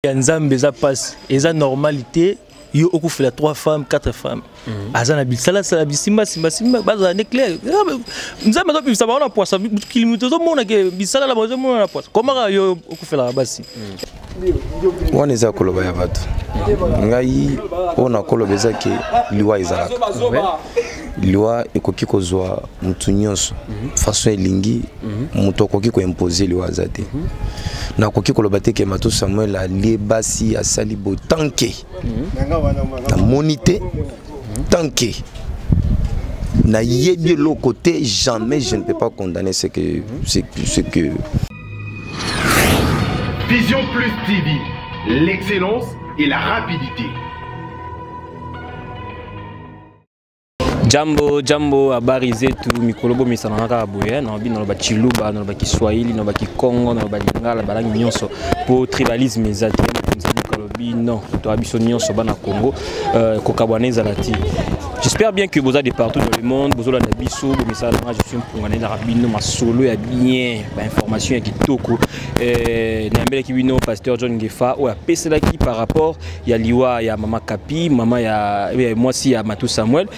Nzambe eza passe, eza normalité. Yo oku fait 3 femmes, 4 femmes. Azana bisala sala bisimba simba baza clair. Nzambe to bisa ba na poisa kilimito zo mona ke bisala la bozo mona na poisa. Comment yo oku fait la basi? Wana eza koloba ya bato. Ngai ona koloba eza ke liwa ezalaka. Liwa ekoki kozwa mutu nyonso façon elingi mutu okoki ko imposer liwa zate. Na koki koloba te ke Matou Samuel ali basi asali bo tanke. Na monité tanke. Na yebi le côté jamais je ne peux pas condamner ce que Vision Plus TV, l'excellence et la rapidité. Jambo habari zetu mikolobo misananga aboya na bi na ba chiluba na ba Kiswahili na ba Kikongo na ba Lingala balangi nyonso po tribalisme ezati non to abiso nyonso bana Congo kokabwaneza lati. J'espère bien que vous êtes de partout dans le monde, vous avez des bisous, je suis pour gagner la rabine, ma solo est bien, information qui toko. N'ambele qui vient pasteur John Gefa ou à Pesela qui par rapport il y a Liwa, il y a Mama Kapi, Mama il y a moi aussi il y a Matou Samuel.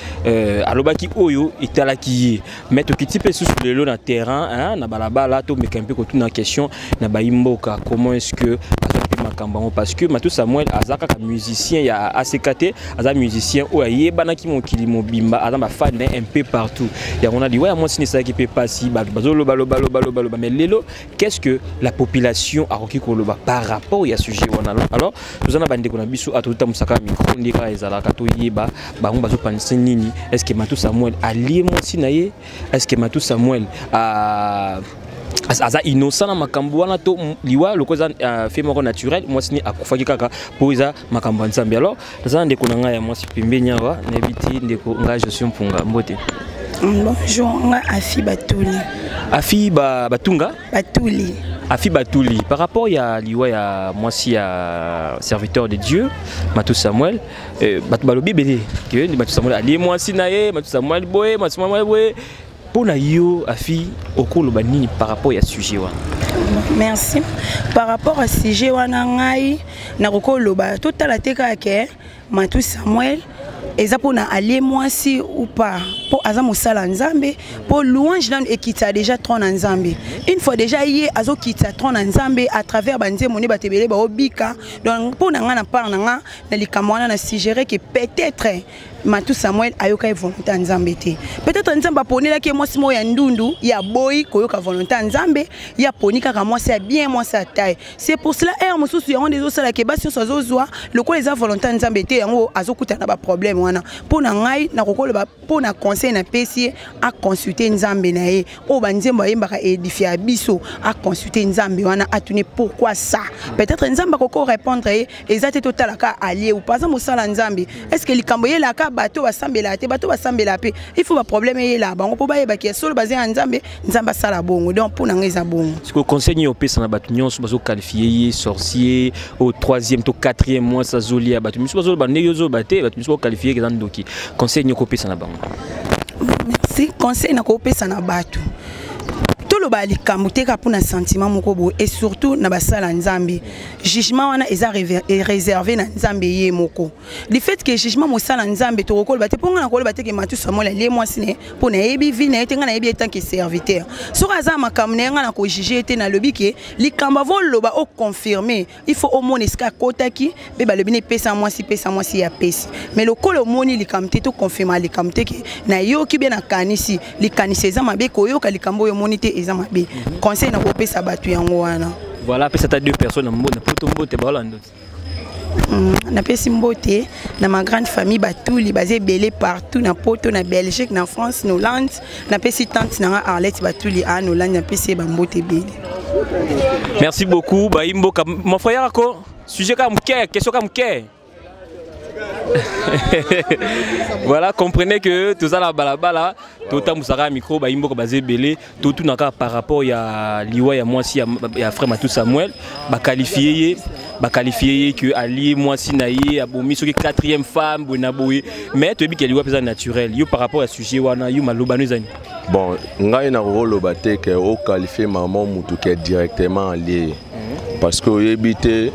Aloba qui oyo itala qui mettre petit peu sur le lot dans terrain, hein, na balabala to mais un peu tout dans question na baimboka comment est-ce que parce que Matou Samuel azaka ka musicien ya ACKT aza musicien ou ayebana ki mon kilimo bimba aza ma fan un peu partout ya on a dit ouais moi c'est ça qui peut passer bazolo balo mais lelo qu'est-ce que la population a roki koloba par rapport à sujet wana alors nous en bande kona biso atuta musaka micro ndika ezala ka to yeba bango bazo panisa nini est-ce que Matou Samuel ali mo sinaye est-ce que Matou Samuel aza innocent na makambo wana to liwa lokoza fait moko naturel moi sini akufaki kaka po eza makambo nzambe alors ça ndeko na nga ya moi pembenya wa na biti ndeko nga je suis mpunga mbote bonjour nga Afi Batuli Afi batunga Batuli Afi Batuli par rapport ya liwa ya moi si ya serviteur de Dieu Matou Samuel batu balobi belé que Matou Samuel ali moi si naye Matou Samuel boye pour na yo Afi okoloba nini par rapport à sujet wana. Merci. Par rapport à sujet wana ngai na kokoloba totala teka ke Matou Samuel eza pona aller moi si ou pas pour aza musala nzambe pour louange nan ekita déjà trône nzambe une fois déjà yé azo kita trône nzambe à travers banze moni batebele ba obika donc pour nga na part nga na likamwana na suggérer que peut-être Matou Samuel ayoka volonté nzambe te peut-être nzambe ponela ke moi simo ya ndundu ya boy koyoka volonté nzambe ya ponika ka moi c'est bien moi ça taille c'est pour cela er mosusu ya ndezo sala ke basi so zozwa loko les volonté nzambe te yango azokuta na ba problème wana pona ngai na kokoloba pona conseil na pesi a consulter nzambe na ye o banzembo yembaka édifier biso a consulter nzambe wana atune pourquoi ça peut-être nzambe koko répondre ezate total ka allié ou pas ça mosala nzambe est-ce que likambo ye la ka bato basambela te bato basambela pe il faut ba problème ye la bango po ba yeba ki solo basé nzambe nzamba sala bongo donc pona ngeza bongo ce que conseil yo pesa na bato nyonso bazo qualifier sorcier au 3e to 4e mois ça zoli ya bato miso bazo ba ndenge zo baté bato miso qualifier ke ndoki conseil yo pesa na bango. Merci conseil na ko pesa na bato toloba likambo te ka pona sentiment moko bo et surtout na basala nzambe jugement wana eza réservé na nzambe ye moko le fait que jugement mosala nzambe to kokoloba te ponga na koloba te ke Matou Samuel le moi sine pona yebi vi na etenga na yebi tant que serviteur so aza makambo na nga na ko juger te na lobi ke likambo voloba o confirmer il faut au moins eska kotaki be ba lobi ne pesa moi si ya pesi mais le kolo moni likambo te to confirmer likambo te ke na yo ki be na kanisi likanisi eza mabe ko yo ka likambo yo moni te Mabe. Conseil na kopesa batu yango wana. Voilà, pesa ta 2 personnes na poto mbote balando. Na pesi mbote na ma grande famille Batuli basé belé partout na poto na Belgique na France na Hollande na pesi tante na Arlette Batuli à Hollande na pesi ba mbote belé. Merci beaucoup Baimbo mon frère ako sujet comme question comme voilà, comprenez que tout ça la balabala, tout le temps micro, baimbo basé belé, tout naka par rapport à liwa ya moi si ya frère Matou Samuel, qualifié que Ali moi si naïe, abomi sur 4e femme, bonaboui, mais tu dis que liwa pesa naturel. Yo par rapport à sujet wana yo malobanu zani. Bon, ngai na rolo bateke au qualifié maman mutu qui est directement lié parce que yebité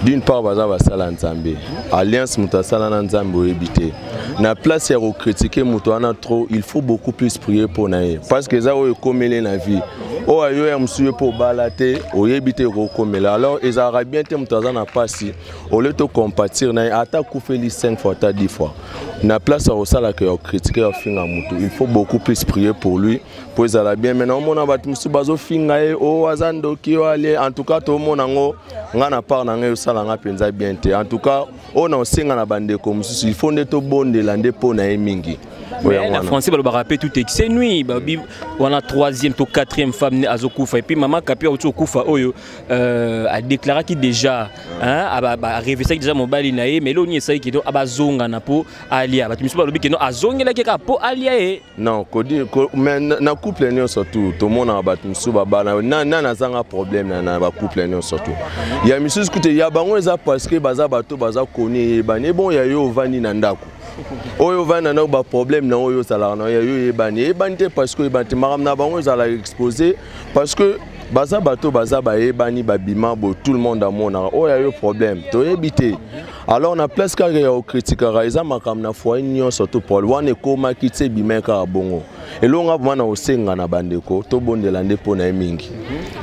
d'une part baza basala nzambe alliance muta sala na nzambe oyebite na place ya critiquer muto ana trop il faut beaucoup plus prier pour nae parce que ça o ekomele na vie o ayo ya musuye pour balate oyebite ko komela alors ils arabien te muto na pasi au lieu de compatir nae ata kufeli 5 fois ta 10 fois na place au sala que critiquer au finga muto il faut beaucoup plus prier pour lui pour ça bien maintenant mona bat musu bazo finga e o azando ki o ale en tout cas to mona ngo ngana par na ngai sala nga penza bien te en tout cas on a singa na bande comme il faut neto bonde lande po na emingi la français va le rappeler tout excès nuit on a troisième to quatrième femme azokufa et puis maman kapia otokufa oyo a déclaré qu'il déjà hein a rêvé ça déjà mobile nae mais loni essaye ki to abazonga na po alia ba timiso ba lobi ke no azongela ke ka po alia e non ko di mais na couple ni surtout to mona ba timiso ba na zanga problème na ba couple ni surtout ya misus kute ya bango eza parce que baza bato baza koni ba ne bon ya yo vani na ndako oyo vana na ba problème na oyo sala na yo ebani te parce que ebani maram na bango za la exposer parce que baza bato baza ba ebani ba bima bo tout le monde a mona oyo yo problème to ebité alors on a place ka ya critiquera eza makam na foi nyo surtout pour wane ko makitse bimeka bongo elonga bana osenga na bandeko to bondela nde pona mingi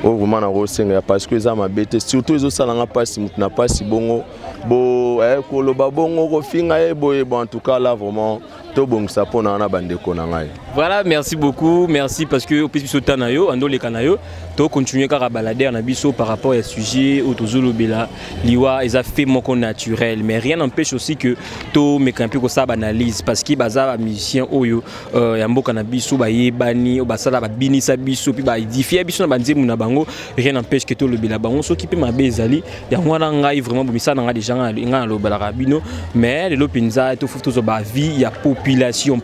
o vraiment na osenga parce que za mabete surtout ezo sala nga pasi mutu na pasi bongo bo ko loba bongo ko finga en tout cas là vraiment to bon ça pona na bandeko na ngai. Voilà, merci beaucoup, merci parce que au plus sautant na yo ando le kanayo to continuer ka balader na biso par rapport à sujet au tozolo bela liwa ils a fait mon naturel mais rien n'empêche aussi que to mekampi ko ça analyse parce que baza musicien oyo ya mboka na biso ba yebani o basala ba binisa biso puis ba édifier biso na banzemu na bango rien n'empêche que to le bela bango so qui peut mabe ezali ya mwana ngai vraiment bomisa na nga déjà nga lo bala rabino mais le lopinza to futo zo ba vie ya population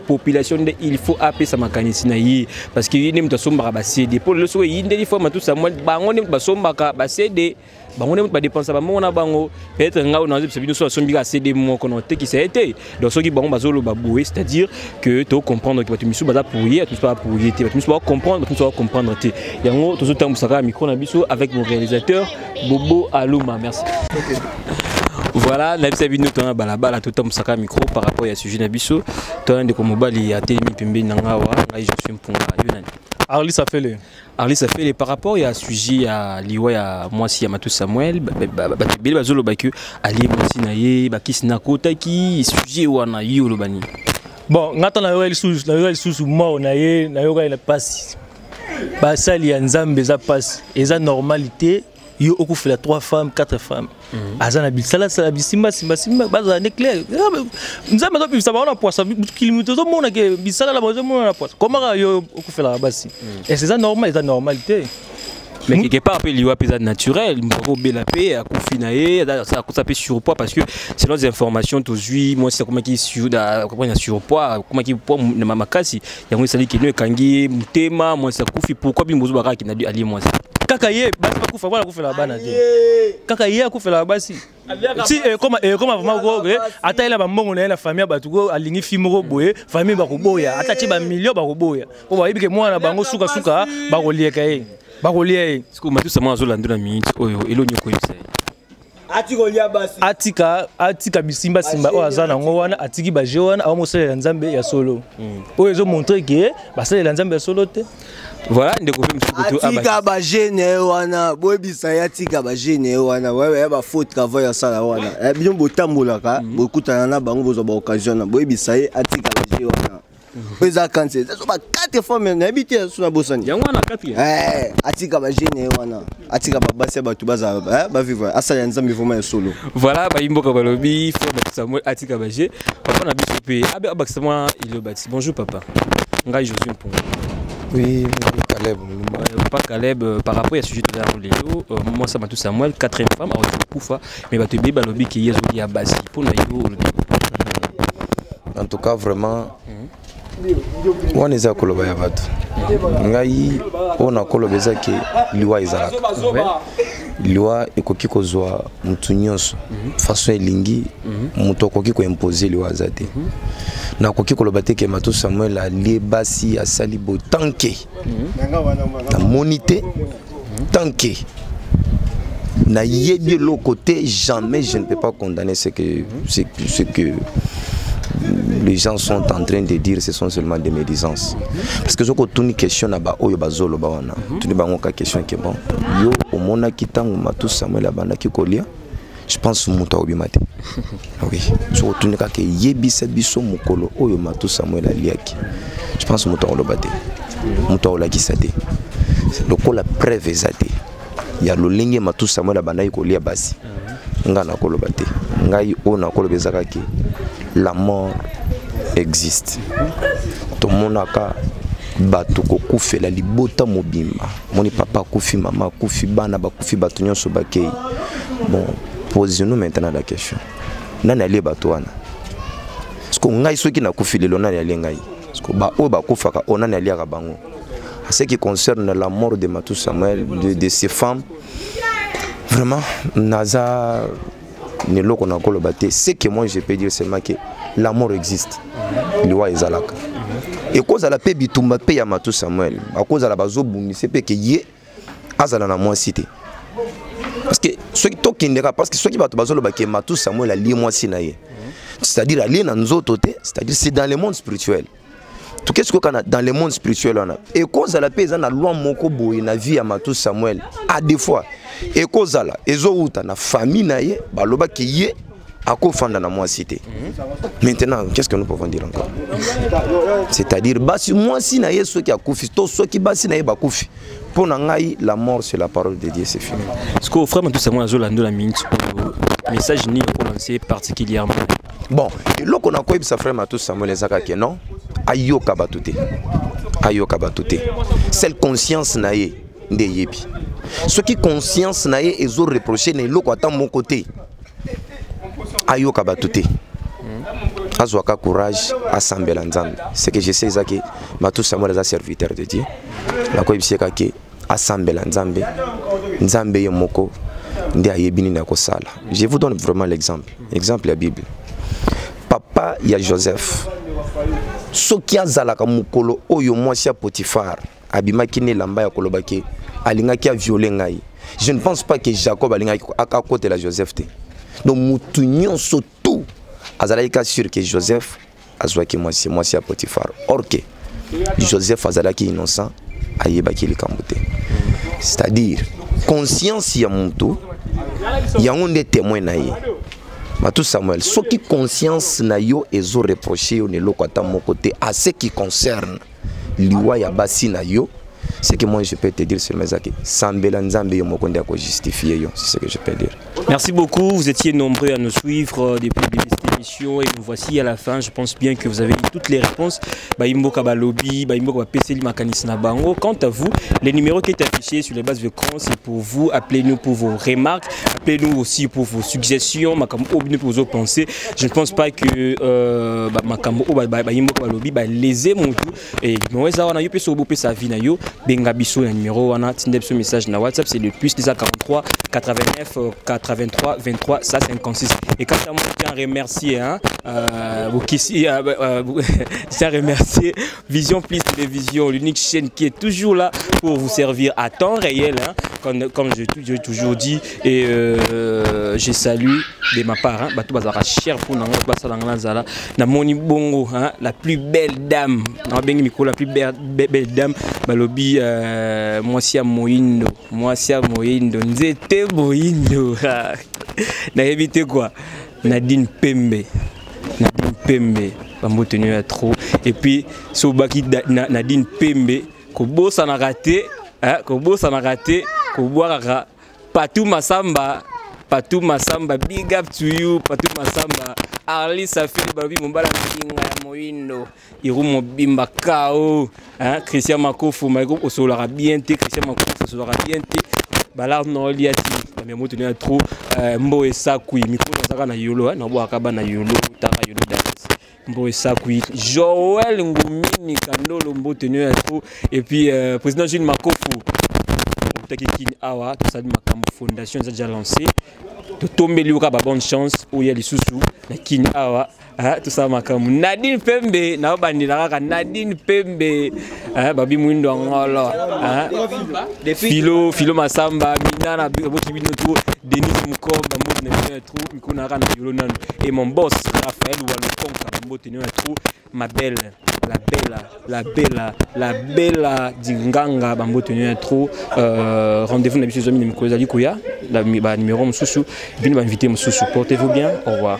il faut appeler ça makanisi na yi parce que yini mto somba ba CD pour le so yinde il faut matu Samuel bango ne ba somba ka ba CD bango ne ba dépenser ba mona bango peut-être nga on a besoin so sombi ka CD mo kono te qui ça été donc so ki bango bazolo ba boué c'est-à-dire que to comprendre que tu misu baza pourrier tu pas pourrier te tu misu comprendre tu dois comprendre te yango to so tambusaka micro na biso avec mon réalisateur Bobo Aluma merci. Voilà, la vie nous tona balabala tout temps saka micro par rapport à sujet nabiso tona de komobali ya telemi pembe nangawa ngai je suis mpunga yonani Arli ça fait les par rapport à sujet à liwa ya mwasi ya Matou Samuel bele bazolo baki ali mwasi na ye bakisi na kota ki sujet wana yo lobani bon ngata na yo el sous mort na ye na yo ka passe basali ya nzambe za passe eza normalité yo okufela 3 femmes 4 femmes azana bisala sala bisimba simba baza clair nzambe to bisa ba ona poisa kilimito zo mona ke bisala la bozo mona poisa comment yo okufela basi et c'est ça normal c'est normalité mais quelque part après liwa pesa naturel mboko bela pe akufinae ça peut surpoids parce que selon les informations tozui moi c'est comment qui surpoids comment qui poids na makasi yango sali ki no kangi mutema moi ça kufi pourquoi bimbozo baka ki na ali moi kaka ye basi bakufa wala kufela bana te kaka ye akufela basi si comme vraiment ko ata ila ba mbongo na famille batu ko alingi fimo boye famille ba ko boya ata ti ba million ba ko boya ko ba yibike mwana bango suka ba ko lieka ye ba ko lieka siku Matou Samuel azolanda na minute oyo elonyo ko yisa atika bisimba simba o azana ngo wana atiki ba je wana awo mosala nzambe ya solo oyo ezo montrer que basala nzambe ya solo te. Voilà, ndeko pe msukutu atika ba jeune wana boyebisa ya tika ba jeune wana wewe ba faute travail ya sala wana bien botambolaka bokutana na bango bozo ba occasion boyebisa ye atika ba jeune wana pesa kanse ça ba 4 fois même habité sur la bosani yango na 4 atika ba jeune wana atika ba base ba tubaza ba vivre asala nzambe vraiment ya solo voilà ba imboka balobi frère Matou Samuel atika ba je papa na biso pe abakisama ilo bati bonjour papa ngai Josué Mpunga. Oui, Caleb. Pas Caleb, par rapport à ce sujet de moi ça Matou Samuel, 4e femme, mais tu as balobi qui est à base pour en tout cas, vraiment, on est à Kolobaya Batu. Ngai, on a Kolobeza qui liwa izalaka. Liwa ekoki kozwa mutu nyonso façon elingi mutu okoki ko imposer liwa zate na koki koloba te ke Matou Samuel ali basi asali bo tanke na monité tanke na yebi l'autre côté, jamais je ne peux pas condamner ce que les gens sont en train de dire, ce sont seulement des médisances. Parce que je crois que question na ba oyo bazolo ba wana. Tu ne bango ka question que bon. Yo au mona kitangu matu Samuel abanda kikolia. Je pense muta obimate. Oui. Je crois que ka yebi cette biso mukolo oyo matu Samuel aliaki. Je pense muta olobate. Muta olakisate. C'est donc la preuve ezate. Ya lolenge matu Samuel abanda kikolia basi. Nga na kolobate. Ngai ona kolobezaka ki la mort existe. Tout le monde a bato kokufi la libota mobimba. Moni papa kufi, maman kufi, bana ba kufi bato nyonso bakei. Bon, posez-nous maintenant la question. Nani ali bato wana? Parce que ngai soki na kufi lelo nani ali ngai. Parce que ba o ba kufaka onani ali ka bango. En ce qui concerne la mort de Matou Samuel, de ces femmes, vraiment naza ce que moi je peux dire seulement que la mort existe. Liwa ezalaka. Et cause à la paix bitumba paix ya Matou Samuel, à cause à la bazo bumi c'est que yé azala na moi cité. Parce que ceux qui tokindera parce que ceux qui va bazo lo ba que Matou Samuel a lié moi sinaye. C'est-à-dire aller dans nzoto te, c'est-à-dire c'est dans le monde spirituel. Tout qu'est-ce qu'on a dans le monde spirituel on a. Et cause à la paix na loi moko boye na vie ya Matou Samuel à des fois. Et cause à la ezouta na famille naye baloba ki yé akofanda na moi cité. Maintenant, qu'est-ce que nous pouvons dire encore? C'est-à-dire basi moi si naye ceux qui a koufi, to ceux qui basi naye ba koufi. Pour nangai la mort c'est la parole de Dieu, c'est fini. Ce que frère Matou Samuel azolando la minute message ni pour lancer particulièrement. Bon, lo qu'on a koyib sa frère Matou Samuel ezaka ke non ayoka batute. Ayoka batute. Celle conscience naye nde yebi. Ce qui conscience naye ezo reprocher ne lo ko ata mon côté. Ayoka batute. Azwaka courage asambela nzambe. Ce que je sais c'est que Matou Samuel est serviteur de Dieu. La ko ibiseka ke asambela nzambe. Nzambe yomoko nde ayebini na ko sala. Je vous donne vraiment l'exemple. Exemple la Bible. Papa ya Joseph. Soki azalaka mukolo oyo mwasi ya Potifar abimaki ne lamba ya kolobaki alingaki a violer ngai. Je ne pense pas que Jacob alingaki akakote la Joseph te. Donc mutu nyonso tout azalaki sûr que Joseph azwaki mwasi ya Potifar. Or que Joseph azalaki innocent ayebaki likambo te. C'est-à-dire conscience ya mutu yango nde témoin na ye. Matou Samuel, ce qui conscience na yo ezo reproché ne lokata mon côté à ce qui concerne liwa ya basi na yo, c'est que moi je peux te dire sur mes acquis. Sambela nzambe yo mokonde ko justifier yo, c'est ce que je peux dire. Merci beaucoup, vous étiez nombreux à nous suivre depuis le début de cette émission et nous voici à la fin. Je pense bien que vous avez eu toutes les réponses. Baimboka balobi, baimboka peseli makanis na bango. Quant à vous, les numéros qui est affichés sur les bases de d'écran, c'est pour vous. Appelez-nous pour vos remarques, appelez-nous aussi pour vos suggestions, makamo obine pour vos pensées. Je ne pense pas que makamo baimboka balobi ba léser mon tout et moi ça on a eu peso bo pesa vie na yo benga biso na numéro on a tindep ce message na WhatsApp c'est le plus 43 89 83 23 56 et quand ça moi je tiens à remercier je tiens à remercier Vision Plus Télévision, l'unique chaîne qui est toujours là pour vous servir à temps réel comme j'ai toujours dit et je salue de ma part bato bazara cher pour na basala ngala na moni bongo la plus belle dame na bengi miko la plus belle dame balobi mwasi ya moyindo nzete boyindo na éviter quoi Nadine Pembe bambo tenu à trop et puis sobaki Nadine Pembe ko bossa na raté ko boire Patou Massamba big up to you Patou Massamba Arli Safili balobi mombala ndinga ya moyindo iru mobimba kao Christian Makofu maiko osolara bien te Christian Makofu osolara bien te balar no liati mais mo tenu à trop mbo esakui miko zaka na yolo na bo akaba na yolo taka yolo dance mbo esakui Joël Ngumini Kandolo mbo tenu à trop et puis président Jules Makofu Awa, tout ça de ma fondation déjà lancé. totombeli oka ba bonne chance oya lisusu na kini awa tout ça makamu Nadine Pembe na bandila kaka Nadine Pembe babi mwindo ngolo Philo Masamba Minana boki bino tout Denis Mukomba mbote na trou mikona kana yolo nanu et mon boss Raphaël Walokonka mbote na trou ma belle la belle dinganga bambote na trou rendez-vous na biso zomi mikoza likoya la numéro mususu bino ba invité mususu portez-vous bien, au revoir.